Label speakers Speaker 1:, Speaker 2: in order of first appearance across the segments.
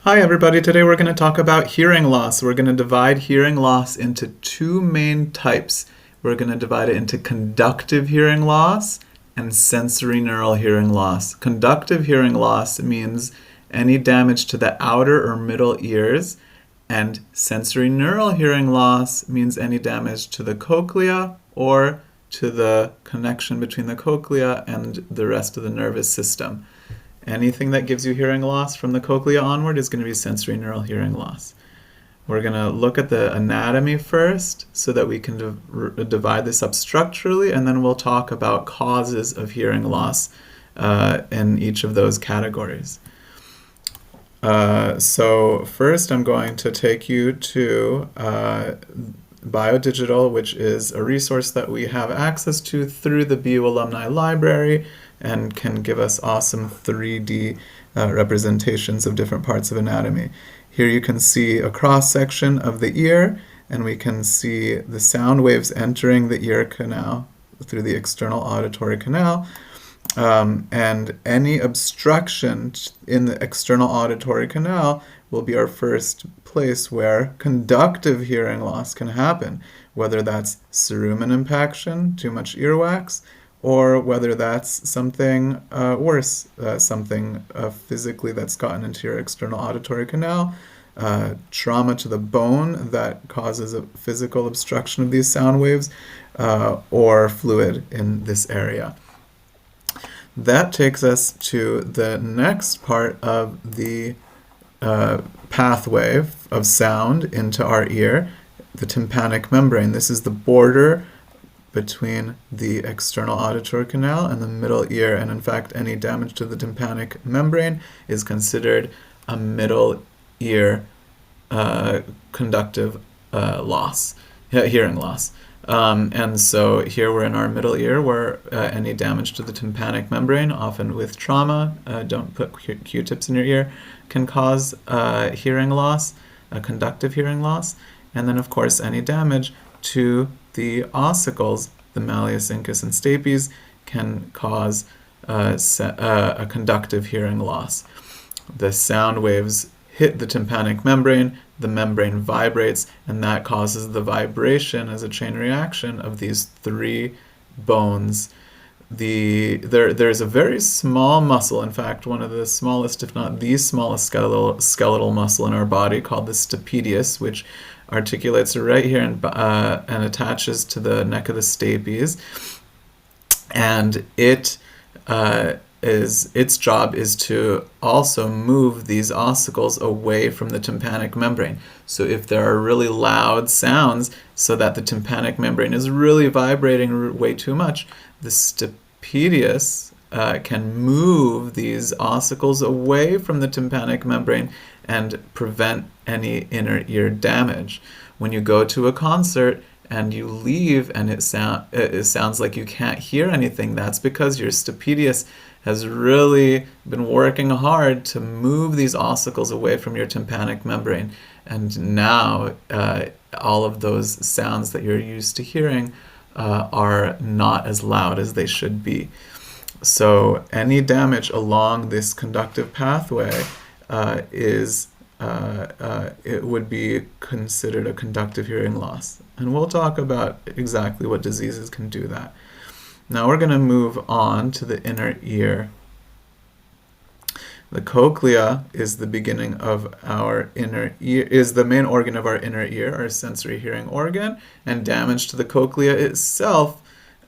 Speaker 1: Hi everybody, today we're going to talk about hearing loss. We're going to divide hearing loss into two main types. We're going to divide it into conductive hearing loss and sensorineural hearing loss. Conductive hearing loss means any damage to the outer or middle ears, and sensorineural hearing loss means any damage to the cochlea or to the connection between the cochlea and the rest of the nervous system. Anything that gives you hearing loss from the cochlea onward is going to be sensorineural hearing loss. We're going to look at the anatomy first so that we can divide this up structurally, and then we'll talk about causes of hearing loss in each of those categories. So first I'm going to take you to BioDigital, which is a resource that we have access to through the BU Alumni Library and can give us awesome 3D representations of different parts of anatomy. Here you can see a cross-section of the ear, and we can see the sound waves entering the ear canal through the external auditory canal. And any obstruction in the external auditory canal will be our first place where conductive hearing loss can happen, whether that's cerumen impaction, too much earwax, or whether that's something worse, something physically that's gotten into your external auditory canal, trauma to the bone that causes a physical obstruction of these sound waves, or fluid in this area. That takes us to the next part of the pathway of sound into our ear, the tympanic membrane. This is the border between the external auditory canal and the middle ear, and in fact any damage to the tympanic membrane is considered a middle ear conductive hearing loss. And so here we're in our middle ear where any damage to the tympanic membrane, often with trauma, don't put Q-tips in your ear, can cause hearing loss, a conductive hearing loss. And then of course any damage to the ossicles, the malleus, incus, and stapes, can cause a conductive hearing loss. The sound waves hit the tympanic membrane, the membrane vibrates, and that causes the vibration as a chain reaction of these three bones. There's a very small muscle, in fact one of the smallest, if not the smallest skeletal muscle in our body, called the stapedius, which articulates right here and attaches to the neck of the stapes, and its job is to also move these ossicles away from the tympanic membrane. So if there are really loud sounds so that the tympanic membrane is really vibrating way too much, the stapedius can move these ossicles away from the tympanic membrane and prevent any inner ear damage. When you go to a concert and you leave and it sounds like you can't hear anything, that's because your stapedius has really been working hard to move these ossicles away from your tympanic membrane. And now all of those sounds that you're used to hearing are not as loud as they should be. So any damage along this conductive pathway it would be considered a conductive hearing loss. And we'll talk about exactly what diseases can do that. Now we're going to move on to the inner ear. The cochlea is the beginning of our inner ear, is the main organ of our inner ear, our sensory hearing organ, and damage to the cochlea itself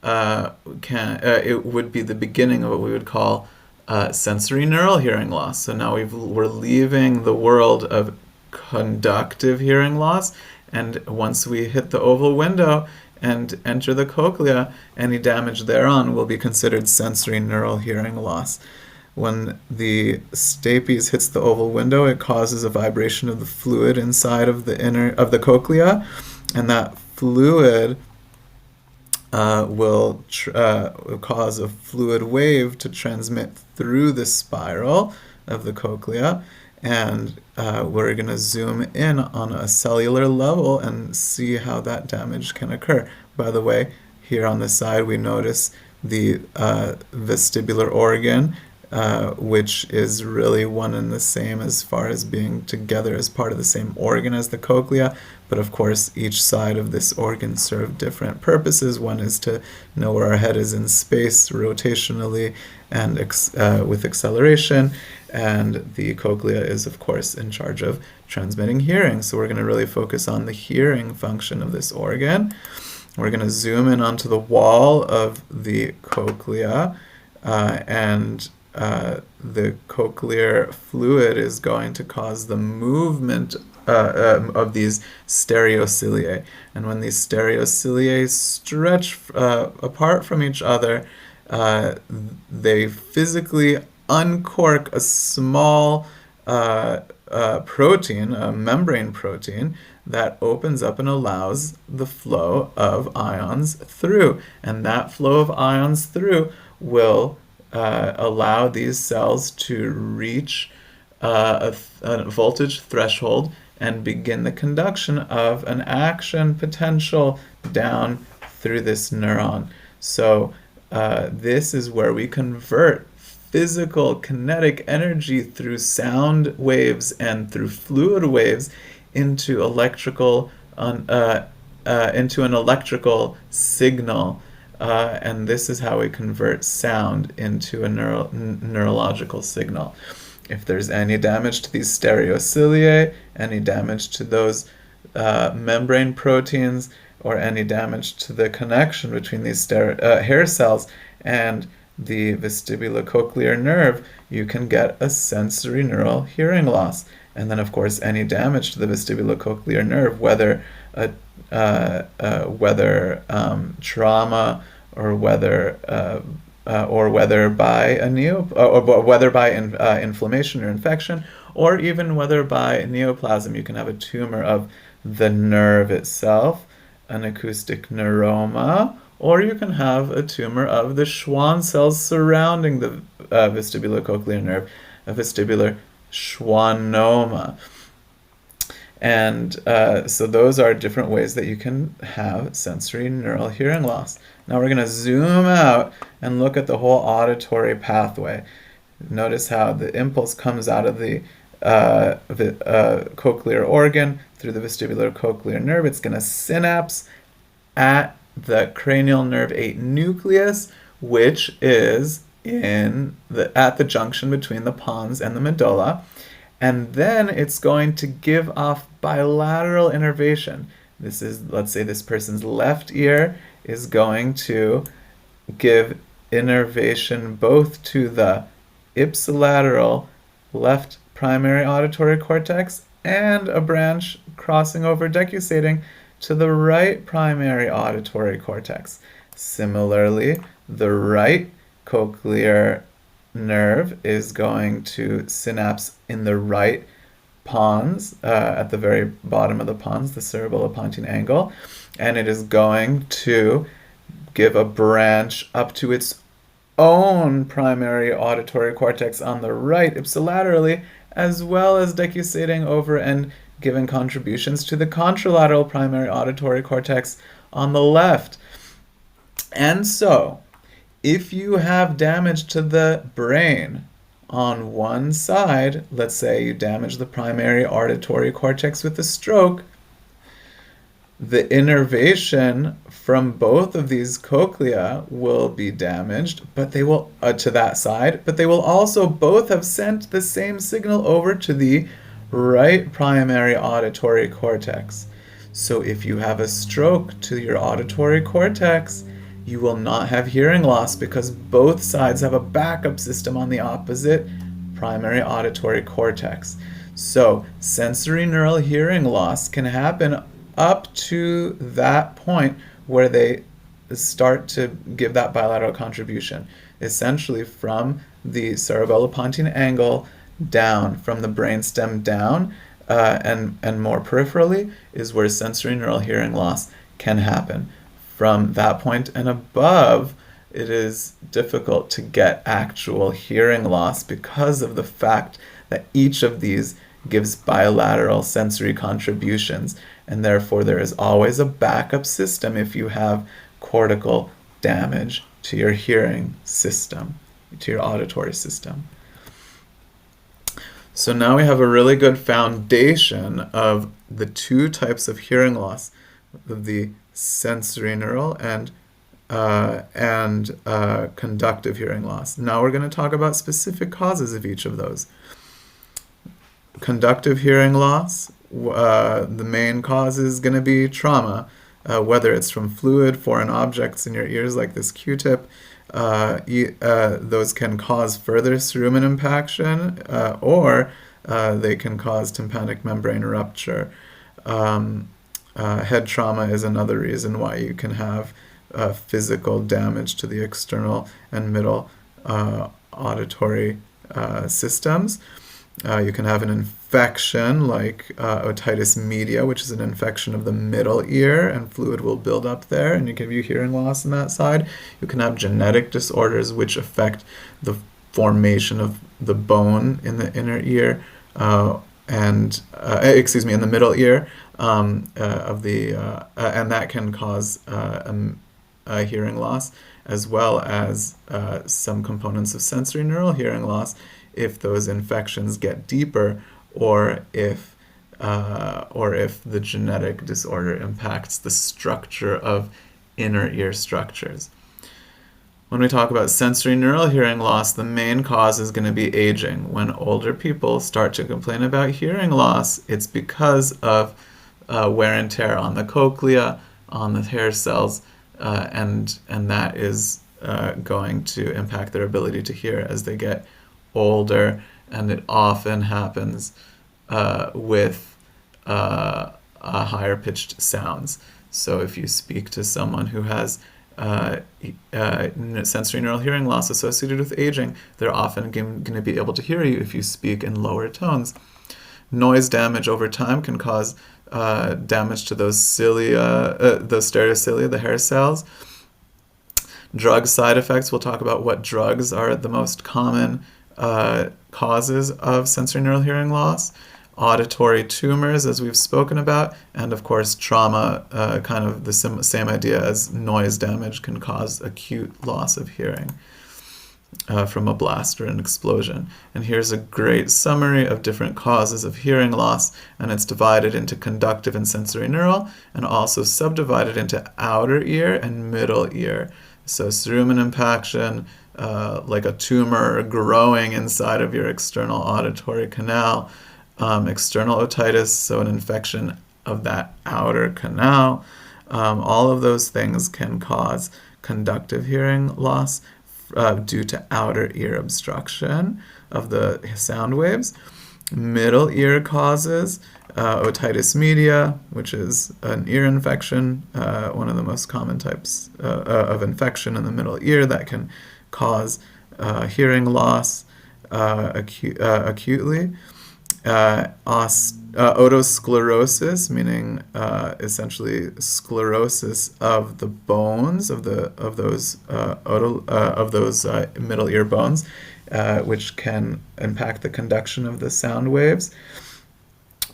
Speaker 1: it would be the beginning of what we would call sensorineural hearing loss. So now we're leaving the world of conductive hearing loss, and once we hit the oval window and enter the cochlea, any damage thereon will be considered sensorineural hearing loss. When the stapes hits the oval window, it causes a vibration of the fluid inside of the cochlea, and that fluid will cause a fluid wave to transmit through the spiral of the cochlea, and we're going to zoom in on a cellular level and see how that damage can occur. By the way, here on the side we notice the vestibular organ which is really one and the same as far as being together as part of the same organ as the cochlea. But of course, each side of this organ serve different purposes. One is to know where our head is in space rotationally and with acceleration. And the cochlea is, of course, in charge of transmitting hearing. So we're going to really focus on the hearing function of this organ. We're going to zoom in onto the wall of the cochlea, and the cochlear fluid is going to cause the movement of these stereocilia. And when these stereocilia stretch apart from each other, they physically uncork a small protein, a membrane protein, that opens up and allows the flow of ions through. And that flow of ions through will allow these cells to reach a voltage threshold and begin the conduction of an action potential down through this neuron. So this is where we convert physical kinetic energy through sound waves and through fluid waves into an electrical signal. And this is how we convert sound into a neurological signal. If there's any damage to these stereocilia, any damage to those membrane proteins, or any damage to the connection between these hair cells and the vestibulocochlear nerve, you can get a sensorineural hearing loss. And then, of course, any damage to the vestibulocochlear nerve, whether trauma or whether by inflammation or infection, or even whether by neoplasm, you can have a tumor of the nerve itself, an acoustic neuroma, or you can have a tumor of the Schwann cells surrounding the vestibulocochlear nerve, a vestibular schwannoma. And so those are different ways that you can have sensorineural hearing loss. Now we're going to zoom out and look at the whole auditory pathway. Notice how the impulse comes out of the cochlear organ through the vestibular cochlear nerve. It's going to synapse at the cranial nerve 8 nucleus, which is at the junction between the pons and the medulla. And then it's going to give off bilateral innervation. This is, let's say this person's left ear is going to give innervation both to the ipsilateral left primary auditory cortex and a branch crossing over decussating to the right primary auditory cortex. Similarly, the right cochlear nerve is going to synapse in the right pons, at the very bottom of the pons, the cerebellopontine angle, and it is going to give a branch up to its own primary auditory cortex on the right ipsilaterally, as well as decussating over and giving contributions to the contralateral primary auditory cortex on the left. And so, if you have damage to the brain on one side, let's say you damage the primary auditory cortex with a stroke, the innervation from both of these cochlea will be damaged, but they will to that side, but they will also both have sent the same signal over to the right primary auditory cortex. So if you have a stroke to your auditory cortex, you will not have hearing loss because both sides have a backup system on the opposite primary auditory cortex. So sensorineural hearing loss can happen up to that point where they start to give that bilateral contribution, essentially from the cerebellopontine angle down, from the brainstem down, and more peripherally is where sensorineural hearing loss can happen. From that point and above, it is difficult to get actual hearing loss because of the fact that each of these gives bilateral sensory contributions, and therefore there is always a backup system if you have cortical damage to your hearing system. to your auditory system. So now we have a really good foundation of the two types of hearing loss, the sensorineural and conductive hearing loss. Now we're going to talk about specific causes of each of those. Conductive hearing loss, the main cause is going to be trauma, whether it's from fluid, foreign objects in your ears like this Q-tip. Those can cause further cerumen impaction, or they can cause tympanic membrane rupture. Head trauma is another reason why you can have physical damage to the external and middle auditory systems. You can have an infection like otitis media, which is an infection of the middle ear, and fluid will build up there and you give you hearing loss on that side. You can have genetic disorders which affect the formation of the bone in the inner ear in the middle ear and that can cause a hearing loss, as well as some components of sensorineural hearing loss if those infections get deeper, or if the genetic disorder impacts the structure of inner ear structures. When we talk about sensorineural hearing loss, the main cause is going to be aging. When older people start to complain about hearing loss, it's because of wear and tear on the cochlea, on the hair cells, and that is going to impact their ability to hear as they get older, and it often happens with higher pitched sounds. So if you speak to someone who has sensorineural hearing loss associated with aging, they're often going to be able to hear you if you speak in lower tones. Noise damage over time can cause damage to those cilia, those stereocilia, the hair cells. Drug side effects, we'll talk about what drugs are the most common causes of sensorineural hearing loss. Auditory tumors, as we've spoken about, and of course trauma, kind of the same idea as noise damage, can cause acute loss of hearing from a blast or an explosion. And here's a great summary of different causes of hearing loss, and it's divided into conductive and sensorineural, and also subdivided into outer ear and middle ear. So cerumen impaction, like a tumor growing inside of your external auditory canal, external otitis, so an infection of that outer canal. All of those things can cause conductive hearing loss due to outer ear obstruction of the sound waves. Middle ear causes otitis media, which is an ear infection, one of the most common types of infection in the middle ear that can cause hearing loss acutely. Otosclerosis, meaning essentially sclerosis of the bones of those middle ear bones, which can impact the conduction of the sound waves.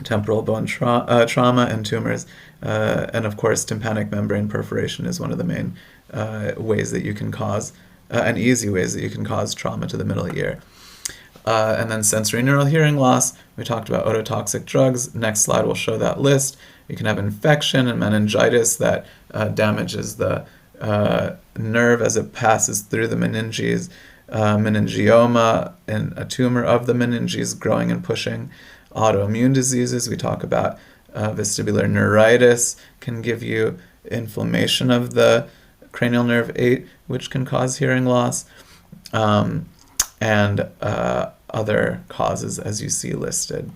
Speaker 1: Temporal bone trauma and tumors, and of course tympanic membrane perforation is one of the main ways that you can cause, and easy ways that you can cause trauma to the middle ear. And then sensorineural hearing loss, we talked about ototoxic drugs. Next slide will show that list. You can have infection and meningitis that damages the nerve as it passes through the meninges, meningioma and a tumor of the meninges growing and pushing. Autoimmune diseases, we talk about vestibular neuritis can give you inflammation of the cranial nerve 8, which can cause hearing loss. And other causes as you see listed.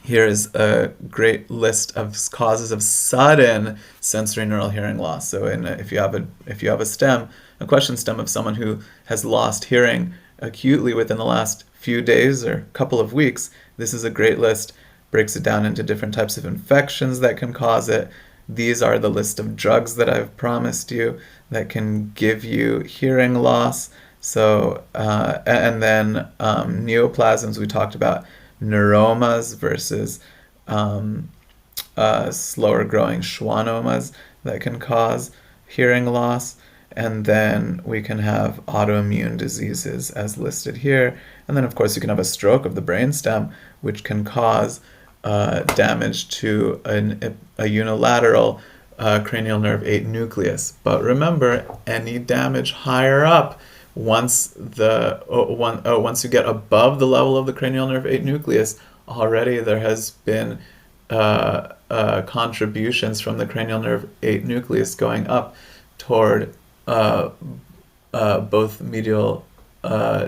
Speaker 1: Here is a great list of causes of sudden sensorineural hearing loss. So if you have a question stem of someone who has lost hearing acutely within the last few days or couple of weeks, this is a great list. Breaks it down into different types of infections that can cause it. These are the list of drugs that I've promised you that can give you hearing loss. So, and then neoplasms, we talked about neuromas versus slower growing schwannomas that can cause hearing loss. and then we can have autoimmune diseases as listed here. And then, of course, you can have a stroke of the brainstem, which can cause damage to a unilateral cranial nerve 8 nucleus. But remember, any damage higher up, once you get above the level of the cranial nerve 8 nucleus, already there has been contributions from the cranial nerve 8 nucleus going up toward both medial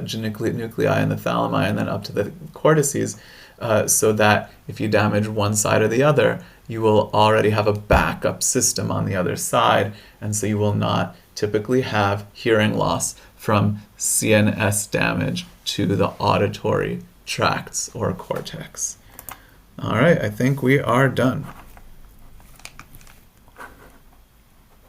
Speaker 1: geniculate nuclei and the thalami, and then up to the cortices, so that if you damage one side or the other, you will already have a backup system on the other side, and so you will not typically have hearing loss from CNS damage to the auditory tracts or cortex. All right, I think we are done.